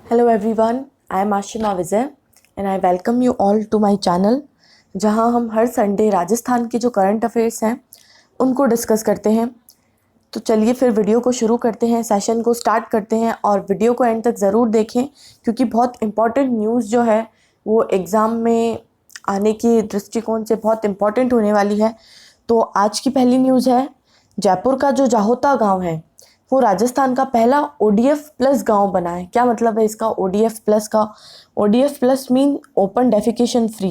Hello everyone, I am Ashima Vijay and I welcome you all to my channel जहां हम हर Sunday Rajasthan के जो current affairs हैं उनको डिस्कस करते हैं। तो चलिए फिर वीडियो को शुरू करते हैं, सेशन को स्टार्ट करते हैं और वीडियो को एंड तक ज़रूर देखें क्योंकि बहुत इम्पॉर्टेंट न्यूज़ जो है वो एग्ज़ाम में आने के दृष्टिकोण से बहुत इम्पॉर्टेंट होने वाली है। तो आज की पहली न्यूज़ है, जयपुर का जो जाहोता गांव है वो राजस्थान का पहला ODF प्लस गांव बना है। क्या मतलब है इसका ODF प्लस का? ODF plus mean open defecation free.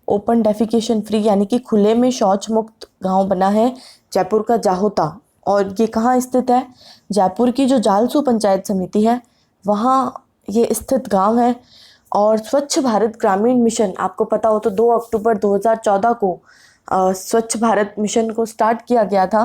Open defecation free यानी कि खुले में शौच मुक्त गांव बना है जयपुर का जाहोता। और ये कहाँ स्थित है? जयपुर की जो जालसू पंचायत समिति है वहाँ ये स्थित गांव है। और स्वच्छ भारत ग्रामीण मिशन, आपको पता हो तो 2 अक्टूबर 2014 को स्वच्छ भारत मिशन को स्टार्ट किया गया था।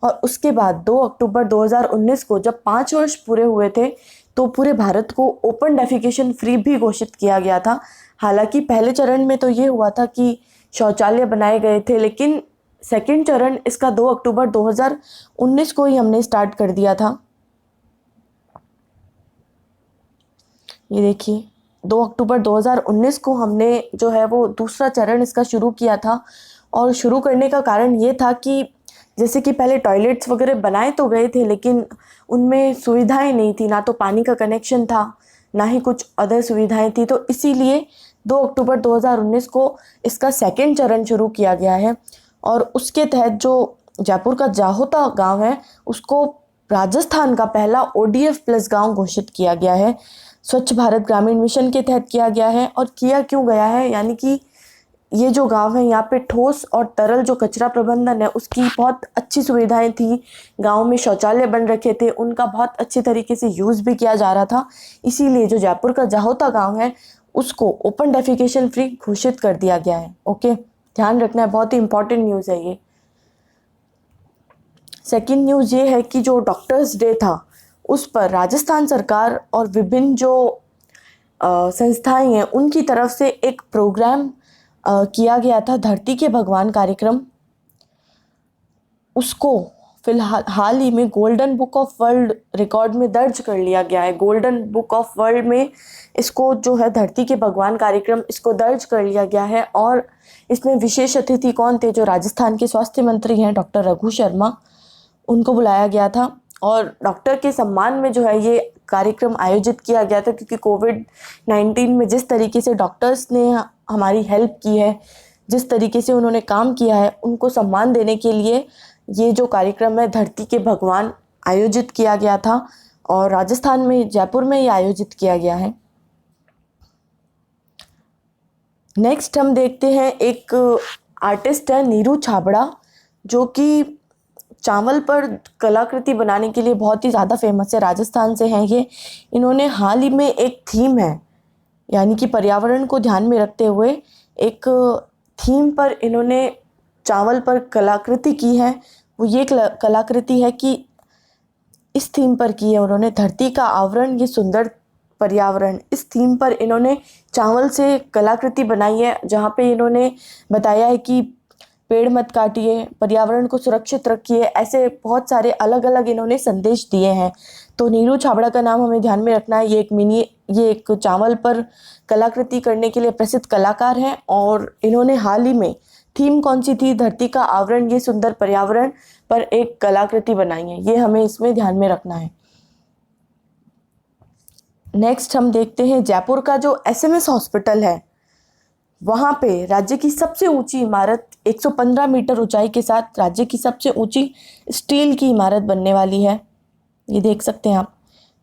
और उसके बाद 2 अक्टूबर 2019 को जब 5 वर्ष पूरे हुए थे तो पूरे भारत को ओपन डेफिकेशन फ्री भी घोषित किया गया था। हालांकि पहले चरण में तो ये हुआ था कि शौचालय बनाए गए थे, लेकिन सेकंड चरण इसका 2 अक्टूबर 2019 को ही हमने स्टार्ट कर दिया था। ये देखिए 2 अक्टूबर 2019 को हमने जो है वो दूसरा चरण इसका शुरू किया था। और शुरू करने का कारण ये था कि जैसे कि पहले टॉयलेट्स वगैरह बनाए तो गए थे लेकिन उनमें सुविधाएं नहीं थी, ना तो पानी का कनेक्शन था ना ही कुछ अदर सुविधाएं थी। तो इसीलिए 2 अक्टूबर 2019 को इसका सेकंड चरण शुरू किया गया है। और उसके तहत जो जयपुर का जाहोता गांव है उसको राजस्थान का पहला ODF प्लस गांव घोषित किया गया है। स्वच्छ भारत ग्रामीण मिशन के तहत किया गया है। और किया क्यों गया है, यानी कि ये जो गांव है यहाँ पे ठोस और तरल जो कचरा प्रबंधन है उसकी बहुत अच्छी सुविधाएं थी। गांव में शौचालय बन रखे थे, उनका बहुत अच्छी तरीके से यूज़ भी किया जा रहा था। इसीलिए जो जयपुर का जाहोता गांव है उसको ओपन डेफिकेशन फ्री घोषित कर दिया गया है। ओके, ध्यान रखना है, बहुत ही इंपॉर्टेंट न्यूज़ है ये। सेकेंड न्यूज़ ये है कि जो डॉक्टर्स डे था उस पर राजस्थान सरकार और विभिन्न जो संस्थाएं हैं उनकी तरफ से एक प्रोग्राम किया गया था, धरती के भगवान कार्यक्रम। उसको फिलहाल हाल ही में golden book of world record में दर्ज कर लिया गया है। गोल्डन बुक ऑफ वर्ल्ड में इसको जो है धरती के भगवान कार्यक्रम इसको दर्ज कर लिया गया है। और इसमें विशेष अतिथि कौन थे? जो राजस्थान के स्वास्थ्य मंत्री हैं डॉक्टर रघु शर्मा, उनको बुलाया गया था। और डॉक्टर के सम्मान में जो है ये कार्यक्रम आयोजित किया गया था क्योंकि कोविड-19 में जिस तरीके से डॉक्टर्स ने हमारी हेल्प की है, जिस तरीके से उन्होंने काम किया है, उनको सम्मान देने के लिए ये जो कार्यक्रम है धरती के भगवान आयोजित किया गया था। और राजस्थान में जयपुर में ये आयोजित किया गया है। नेक्स्ट हम देखते हैं, एक आर्टिस्ट है नीरू छाबड़ा जो कि चावल पर कलाकृति बनाने के लिए बहुत ही ज़्यादा फेमस है, राजस्थान से हैं ये। इन्होंने हाल ही में एक थीम है, यानी कि पर्यावरण को ध्यान में रखते हुए एक थीम पर इन्होंने चावल पर कलाकृति की है। वो ये कलाकृति है कि इस थीम पर की है उन्होंने, धरती का आवरण ये सुंदर पर्यावरण। इस थीम पर इन्होंने चावल से कलाकृति बनाई है जहाँ पे इन्होंने बताया है कि पेड़ मत काटिए, पर्यावरण को सुरक्षित रखिए। ऐसे बहुत सारे अलग अलग इन्होंने संदेश दिए हैं। तो नीरू छाबड़ा का नाम हमें ध्यान में रखना है। ये एक चावल पर कलाकृति करने के लिए प्रसिद्ध कलाकार हैं। और इन्होंने हाल ही में थीम कौन सी थी? धरती का आवरण ये सुंदर पर्यावरण पर एक कलाकृति बनाई है। ये हमें इसमें ध्यान में रखना है। नेक्स्ट हम देखते हैं, जयपुर का जो SMS हॉस्पिटल है वहाँ पे राज्य की सबसे ऊंची इमारत 115 मीटर ऊंचाई के साथ राज्य की सबसे ऊंची स्टील की इमारत बनने वाली है। ये देख सकते हैं आप,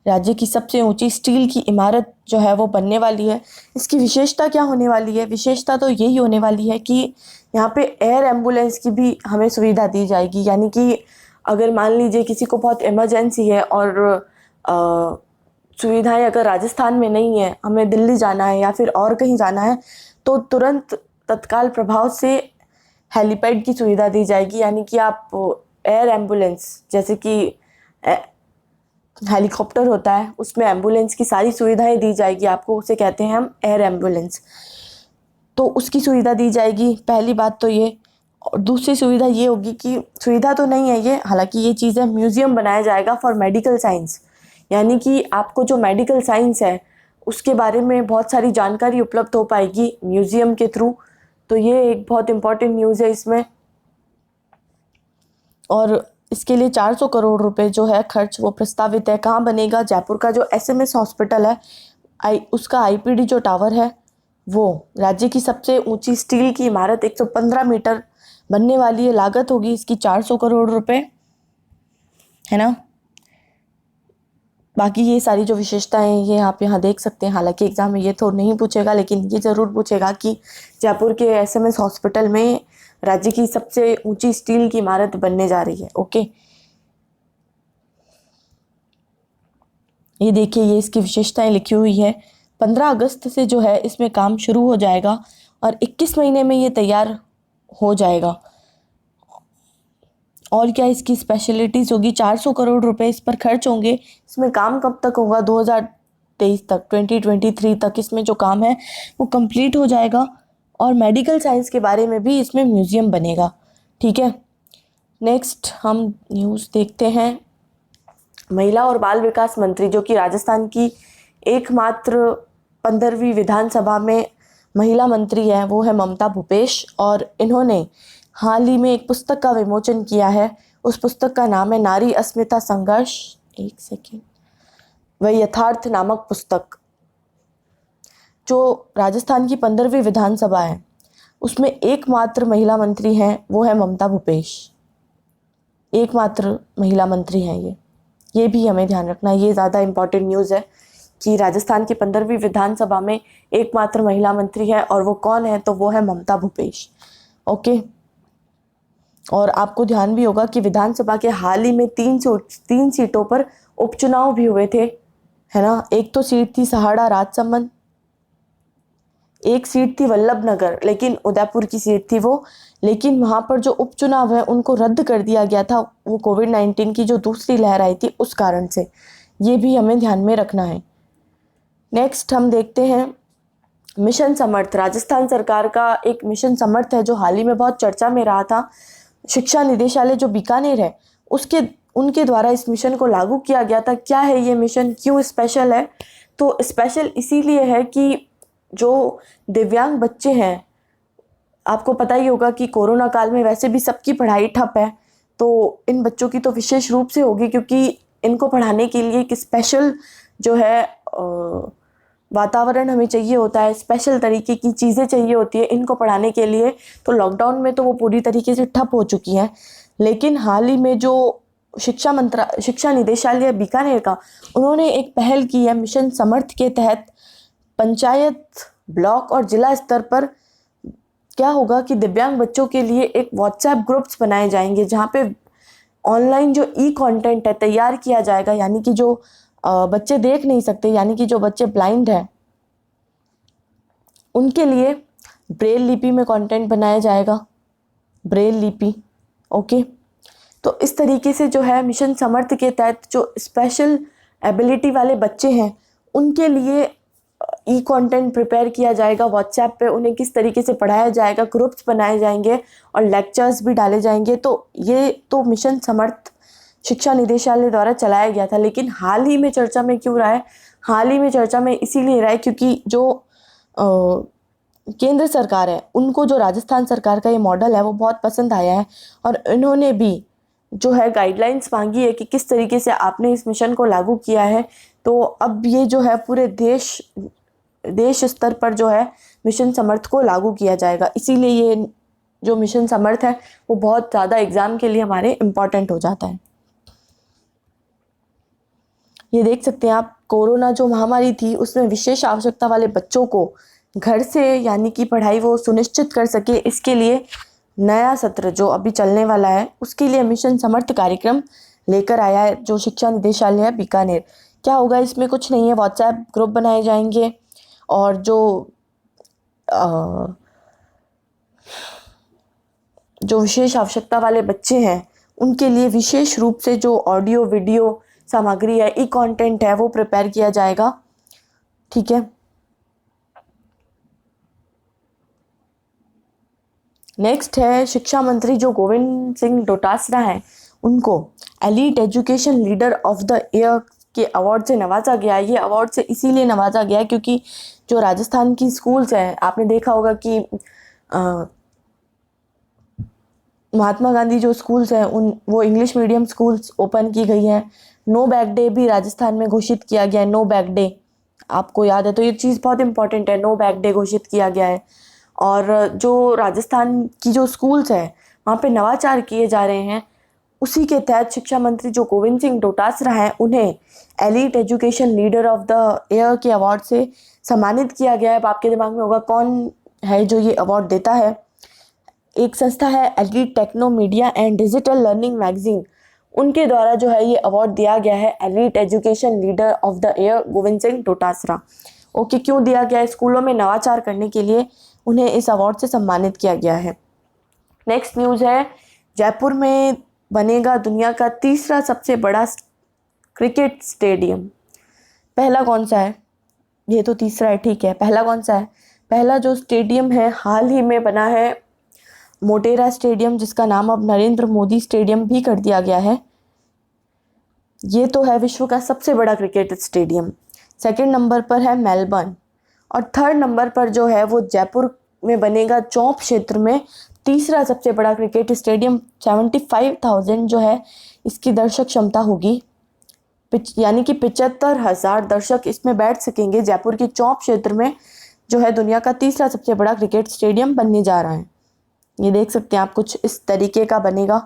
राज्य की सबसे ऊंची स्टील की इमारत जो है वो बनने वाली है। इसकी विशेषता क्या होने वाली है? विशेषता तो यही होने वाली है कि यहाँ पे एयर एम्बुलेंस की भी हमें सुविधा दी जाएगी। यानी कि अगर मान लीजिए किसी को बहुत इमरजेंसी है और सुविधाएं अगर राजस्थान में नहीं है, हमें दिल्ली जाना है या फिर और कहीं जाना है, तो तुरंत तत्काल प्रभाव से हेलीपैड की सुविधा दी जाएगी। यानी कि आप एयर एम्बुलेंस, जैसे कि हेलीकॉप्टर होता है उसमें एम्बुलेंस की सारी सुविधाएं दी जाएगी आपको, उसे कहते हैं हम एयर एम्बुलेंस। तो उसकी सुविधा दी जाएगी, पहली बात तो ये। और दूसरी सुविधा ये होगी कि सुविधा तो नहीं है ये, हालांकि ये चीज़ है, म्यूज़ियम बनाया जाएगा फॉर मेडिकल साइंस, यानी कि आपको जो मेडिकल साइंस है उसके बारे में बहुत सारी जानकारी उपलब्ध हो पाएगी म्यूज़ियम के थ्रू। तो ये एक बहुत इम्पॉर्टेंट न्यूज़ है इसमें। और इसके लिए 400 करोड़ रुपए जो है खर्च वो प्रस्तावित है। कहाँ बनेगा? जयपुर का जो एसएमएस हॉस्पिटल है उसका आईपीडी जो टावर है वो राज्य की सबसे ऊंची स्टील की इमारत 115 मीटर बनने वाली है। लागत होगी इसकी 400 करोड़ रुपए, है ना। बाकी ये सारी जो विशेषताएं हैं ये आप यहाँ देख सकते हैं। हालांकि एग्जाम में ये तो नहीं पूछेगा, लेकिन ये ज़रूर पूछेगा कि जयपुर के एसएमएस हॉस्पिटल में राज्य की सबसे ऊंची स्टील की इमारत बनने जा रही है। ओके, ये देखिए, ये इसकी विशेषताएं लिखी हुई है। 15 अगस्त से जो है इसमें काम शुरू हो जाएगा और 21 महीने में ये तैयार हो जाएगा। और क्या इसकी स्पेशलिटीज़ होगी? 400 करोड़ रुपए इस पर खर्च होंगे। इसमें काम कब तक होगा? 2023 तक, 2023 तक इसमें जो काम है वो कंप्लीट हो जाएगा। और मेडिकल साइंस के बारे में भी इसमें म्यूज़ियम बनेगा। ठीक है, नेक्स्ट हम न्यूज़ देखते हैं। महिला और बाल विकास मंत्री, जो कि राजस्थान की एकमात्र 15वीं विधानसभा में महिला मंत्री है, वो है ममता भूपेश। और इन्होंने हाल ही में एक पुस्तक का विमोचन किया है। उस पुस्तक का नाम है नारी अस्मिता संघर्ष, एक सेकेंड, व यथार्थ नामक पुस्तक। जो राजस्थान की 15वीं विधानसभा है उसमें एकमात्र महिला मंत्री हैं वो है ममता भूपेश। एकमात्र महिला मंत्री हैं ये भी हमें ध्यान रखना है। ये ज़्यादा इम्पॉर्टेंट न्यूज़ है कि राजस्थान की 15वीं विधानसभा में एकमात्र महिला मंत्री है, और वो कौन है? तो वो है ममता भूपेश। ओके, और आपको ध्यान भी होगा कि विधानसभा के हाल ही में 3 सीटों पर उपचुनाव भी हुए थे, है ना। एक तो सीट थी सहाड़ा राजसमंद, एक सीट थी वल्लभ नगर, लेकिन उदयपुर की सीट थी वो। लेकिन वहाँ पर जो उपचुनाव है उनको रद्द कर दिया गया था, वो कोविड-19 की जो दूसरी लहर आई थी उस कारण से। ये भी हमें ध्यान में रखना है। नेक्स्ट हम देखते हैं मिशन समर्थ। राजस्थान सरकार का एक मिशन समर्थ है जो हाल ही में बहुत चर्चा में रहा था। शिक्षा निदेशालय जो बीकानेर है उनके द्वारा इस मिशन को लागू किया गया था। क्या है ये मिशन, क्यों स्पेशल है? तो स्पेशल इसीलिए है कि जो दिव्यांग बच्चे हैं, आपको पता ही होगा कि कोरोना काल में वैसे भी सबकी पढ़ाई ठप है, तो इन बच्चों की तो विशेष रूप से होगी, क्योंकि इनको पढ़ाने के लिए एक स्पेशल जो है वातावरण हमें चाहिए होता है, स्पेशल तरीके की चीज़ें चाहिए होती है इनको पढ़ाने के लिए। तो लॉकडाउन में तो वो पूरी तरीके से ठप हो चुकी हैं, लेकिन हाल ही में जो शिक्षा निदेशालय बीकानेर का, उन्होंने एक पहल की है मिशन समर्थ के तहत। पंचायत, ब्लॉक और जिला स्तर पर क्या होगा कि दिव्यांग बच्चों के लिए एक व्हाट्सएप ग्रुप्स बनाए जाएंगे, जहाँ पे ऑनलाइन जो कंटेंट है तैयार किया जाएगा। यानी कि जो बच्चे देख नहीं सकते, यानी कि जो बच्चे ब्लाइंड हैं, उनके लिए ब्रेल लिपि में कंटेंट बनाया जाएगा, ब्रेल लिपि। ओके, तो इस तरीके से जो है मिशन समर्थ के तहत जो स्पेशल एबिलिटी वाले बच्चे हैं उनके लिए कंटेंट प्रिपेयर किया जाएगा व्हाट्सएप पे। उन्हें किस तरीके से पढ़ाया जाएगा, ग्रुप्स बनाए जाएंगे और लेक्चर्स भी डाले जाएंगे। तो ये तो मिशन समर्थ शिक्षा निदेशालय द्वारा चलाया गया था, लेकिन हाल ही में चर्चा में क्यों रहा है? हाल ही में चर्चा में इसीलिए रहा है क्योंकि जो केंद्र सरकार है उनको जो राजस्थान सरकार का ये मॉडल है वो बहुत पसंद आया है, और इन्होंने भी जो है गाइडलाइंस मांगी है कि किस तरीके से आपने इस मिशन को लागू किया है। तो अब ये जो है पूरे देश स्तर पर जो है मिशन समर्थ को लागू किया जाएगा। इसीलिए ये जो मिशन समर्थ है वो बहुत ज़्यादा एग्ज़ाम के लिए हमारे इम्पॉर्टेंट हो जाता है। ये देख सकते हैं आप, कोरोना जो महामारी थी उसमें विशेष आवश्यकता वाले बच्चों को घर से यानी कि पढ़ाई वो सुनिश्चित कर सके, इसके लिए नया सत्र जो अभी चलने वाला है उसके लिए मिशन समर्थ कार्यक्रम लेकर आया है जो शिक्षा निदेशालय है बीकानेर। क्या होगा इसमें? कुछ नहीं है, व्हाट्सएप ग्रुप बनाए जाएंगे और जो विशेष आवश्यकता वाले बच्चे हैं उनके लिए विशेष रूप से जो ऑडियो वीडियो सामग्री है, कंटेंट है, वो प्रिपेयर किया जाएगा। ठीक है, नेक्स्ट है शिक्षा मंत्री जो गोविंद सिंह डोटासरा हैं, उनको elite education leader of the year के अवार्ड से नवाजा गया। ये अवार्ड से इसीलिए नवाजा गया क्योंकि जो राजस्थान की स्कूल्स हैं, आपने देखा होगा कि महात्मा गांधी जो स्कूल्स हैं वो इंग्लिश मीडियम स्कूल्स ओपन की गई हैं। नो बैग डे भी राजस्थान में घोषित किया गया है। नो बैग डे आपको याद है तो ये चीज़ बहुत इंपॉर्टेंट है, नो बैग डे घोषित किया गया है। और जो राजस्थान की जो स्कूल्स हैं वहाँ पे नवाचार किए जा रहे हैं, उसी के तहत शिक्षा मंत्री जो गोविंद सिंह डोटासरा हैं उन्हें elite education leader of the year के अवार्ड से सम्मानित किया गया है। अब आपके दिमाग में होगा कौन है जो ये अवार्ड देता है। एक संस्था है elite techno media and digital learning magazine, उनके द्वारा जो है ये अवार्ड दिया गया है elite education leader of the year Govind Singh Dotasra. Okay, क्यों दिया गया है? स्कूलों में नवाचार करने के लिए उन्हें इस अवार्ड से सम्मानित किया गया है। नेक्स्ट न्यूज़ है जयपुर में बनेगा दुनिया का तीसरा सबसे बड़ा क्रिकेट स्टेडियम। पहला कौन सा है? ये तो तीसरा है, ठीक है। पहला कौन सा है? पहला जो स्टेडियम है हाल ही में बना है मोटेरा स्टेडियम, जिसका नाम अब नरेंद्र मोदी स्टेडियम भी कर दिया गया है। ये तो है विश्व का सबसे बड़ा क्रिकेट स्टेडियम। सेकंड नंबर पर है मेलबर्न और थर्ड नंबर पर जो है वो जयपुर में बनेगा चौप क्षेत्र में तीसरा सबसे बड़ा क्रिकेट स्टेडियम। 75,000 जो है इसकी दर्शक क्षमता होगी, यानी कि 75,000 दर्शक इसमें बैठ सकेंगे। जयपुर के चौप क्षेत्र में जो है दुनिया का तीसरा सबसे बड़ा क्रिकेट स्टेडियम बनने जा रहा है। ये देख सकते हैं आप, कुछ इस तरीके का बनेगा,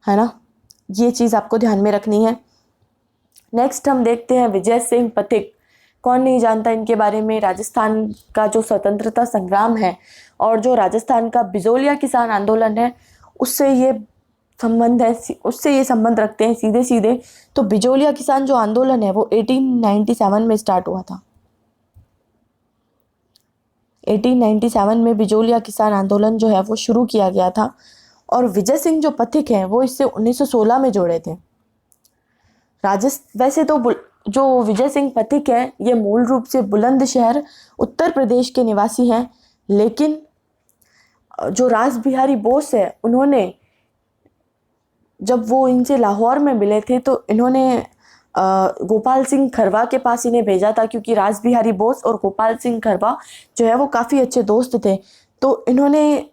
है ना। ये चीज़ आपको ध्यान में रखनी है। नेक्स्ट हम देखते हैं विजय सिंह पथिक। कौन नहीं जानता इनके बारे में। राजस्थान का जो स्वतंत्रता संग्राम है और जो राजस्थान का बिजोलिया किसान आंदोलन है उससे ये संबंध रखते हैं सीधे सीधे। तो बिजोलिया किसान जो आंदोलन है वो 1897 में स्टार्ट हुआ था। 1897 में बिजोलिया किसान आंदोलन जो है वो शुरू किया गया था और विजय सिंह जो पथिक हैं वो इससे 1916 में जोड़े थे। वैसे तो जो विजय सिंह पथिक हैं ये मूल रूप से बुलंदशहर उत्तर प्रदेश के निवासी हैं, लेकिन जो रास बिहारी बोस है उन्होंने जब वो इनसे लाहौर में मिले थे तो इन्होंने गोपाल सिंह खरवा के पास इन्हें भेजा था, क्योंकि रास बिहारी बोस और गोपाल सिंह खरवा जो है वो काफ़ी अच्छे दोस्त थे। तो इन्होंने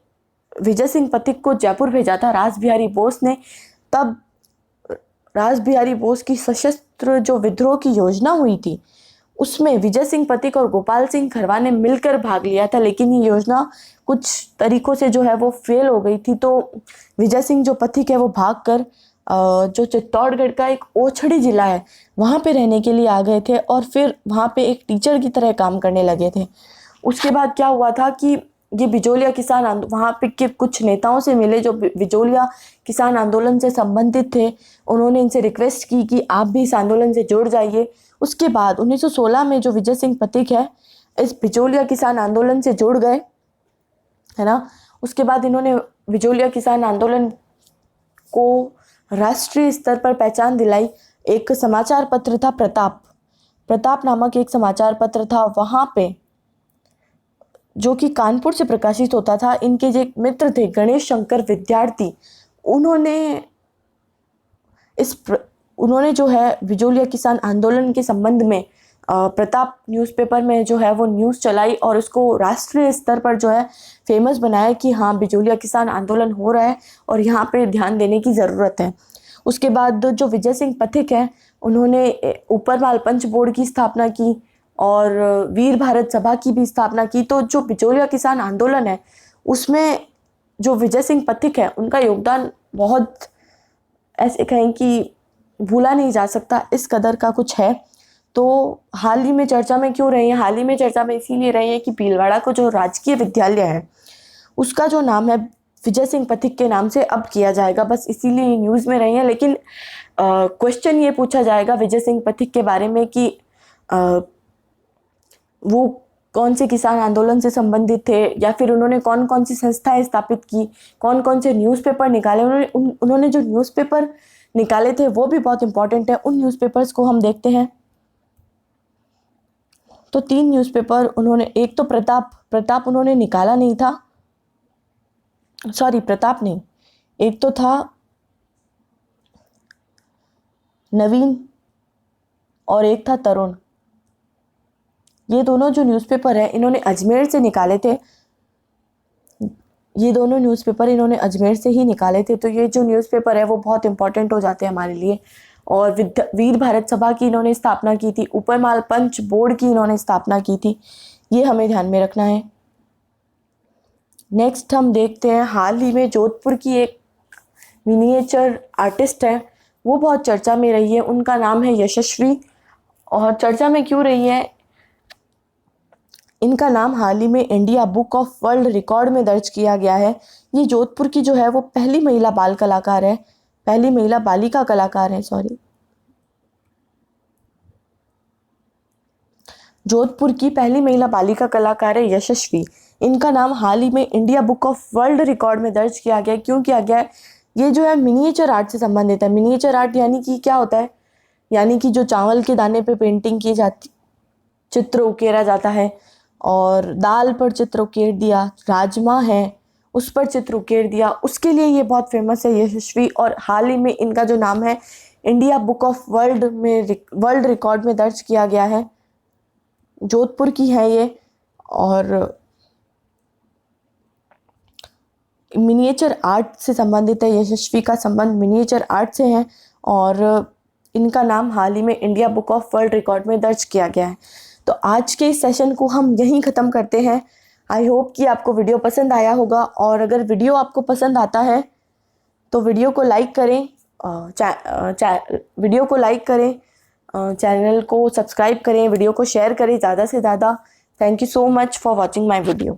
विजय सिंह पथिक को जयपुर भेजा था रास बिहारी बोस ने। तब रास बिहारी बोस की सशस्त्र जो विद्रोह की योजना हुई थी उसमें विजय सिंह पथिक और गोपाल सिंह खरवा ने मिलकर भाग लिया था, लेकिन ये योजना कुछ तरीकों से जो है वो फेल हो गई थी। तो विजय सिंह जो पथिक है वो भागकर जो चित्तौड़गढ़ का एक ओछड़ी जिला है वहाँ पे रहने के लिए आ गए थे और फिर वहाँ पे एक टीचर की तरह काम करने लगे थे। उसके बाद क्या हुआ था कि ये बिजोलिया किसान वहाँ पे के कुछ नेताओं से मिले जो बिजोलिया किसान आंदोलन से संबंधित थे। उन्होंने इनसे रिक्वेस्ट की कि आप भी इस आंदोलन से जुड़ जाइए। उसके बाद 1916 में जो विजय सिंह पथिक है इस बिजोलिया किसान आंदोलन से जुड़ गए, है ना। उसके बाद इन्होंने बिजोलिया किसान आंदोलन को राष्ट्रीय स्तर पर पहचान दिलाई। एक समाचार पत्र था प्रताप नामक एक समाचार पत्र था, वहाँ पे जो कि कानपुर से प्रकाशित होता था। इनके जो एक मित्र थे गणेश शंकर विद्यार्थी, उन्होंने जो है बिजोलिया किसान आंदोलन के संबंध में प्रताप न्यूज़पेपर में जो है वो न्यूज़ चलाई और उसको राष्ट्रीय स्तर पर जो है फेमस बनाया कि हाँ बिजोलिया किसान आंदोलन हो रहा है और यहाँ पे ध्यान देने की ज़रूरत है। उसके बाद जो विजय सिंह पथिक हैं उन्होंने ऊपरवाल पंच बोर्ड की स्थापना की और वीर भारत सभा की भी स्थापना की। तो जो बिजोलिया किसान आंदोलन है उसमें जो विजय सिंह पथिक है उनका योगदान बहुत, ऐसे कहें कि भूला नहीं जा सकता, इस कदर का कुछ है। तो हाल ही में चर्चा में क्यों रहे हैं? हाल ही में चर्चा में इसीलिए रहे हैं कि भीलवाड़ा को जो राजकीय विद्यालय है उसका जो नाम है विजय सिंह पथिक के नाम से अब किया जाएगा, बस इसीलिए न्यूज़ में रहे हैं। लेकिन क्वेश्चन ये पूछा जाएगा विजय सिंह पथिक के बारे में कि वो कौन से किसान आंदोलन से संबंधित थे या फिर उन्होंने कौन कौन सी संस्थाएं स्थापित की, कौन कौन से न्यूज़पेपर निकाले। उन्होंने जो न्यूज़पेपर निकाले थे वो भी बहुत इंपॉर्टेंट है। उन न्यूज़पेपर्स को हम देखते हैं। तो 3 न्यूज़पेपर उन्होंने, एक तो प्रताप उन्होंने निकाला नहीं था, सॉरी प्रताप नहीं, एक तो था नवीन और एक था तरुण। ये दोनों जो न्यूज़पेपर है इन्होंने अजमेर से निकाले थे, ये दोनों न्यूज़पेपर इन्होंने अजमेर से ही निकाले थे। तो ये जो न्यूज़पेपर है वो बहुत इंपॉर्टेंट हो जाते हैं हमारे लिए। और वीर भारत सभा की इन्होंने स्थापना की थी, ऊपरमाल पंच बोर्ड की इन्होंने स्थापना की थी, ये हमें ध्यान में रखना है। नेक्स्ट हम देखते हैं, हाल ही में जोधपुर की एक मिनिएचर आर्टिस्ट है, वो बहुत चर्चा में रही है, उनका नाम है यशस्वी। और चर्चा में क्यों रही है, इनका नाम हाल ही में India book of world record में दर्ज किया गया है। ये जोधपुर की जो है वो पहली महिला बाल कलाकार है, पहली महिला बालिका कलाकार है, सॉरी, जोधपुर की पहली महिला बालिका कलाकार है यशस्वी। इनका नाम हाल ही में India book of world record में दर्ज किया गया है। क्यों किया गया है, ये जो है मिनिएचर आर्ट से संबंधित है। मिनिएचर आर्ट यानी कि क्या होता है, यानी कि जो चावल के दाने पे पेंटिंग की जाती, चित्र उकेरा जाता है, और दाल पर चित्र उकेर दिया, राजमा है उस पर चित्र उकेर दिया, उसके लिए ये बहुत फेमस है यशस्वी। और हाल ही में इनका जो नाम है India book of world record में दर्ज किया गया है। जोधपुर की है ये, और मिनिएचर आर्ट से संबंधित है। यशस्वी का संबंध मिनिएचर आर्ट से है, और इनका नाम हाल ही में India book of world record में दर्ज किया गया है। तो आज के इस सेशन को हम यहीं ख़त्म करते हैं। आई होप कि आपको वीडियो पसंद आया होगा, और अगर वीडियो आपको पसंद आता है तो वीडियो को लाइक करें, वीडियो को लाइक करें, चैनल को सब्सक्राइब करें, वीडियो को शेयर करें ज़्यादा से ज़्यादा। Thank you so much for watching my video.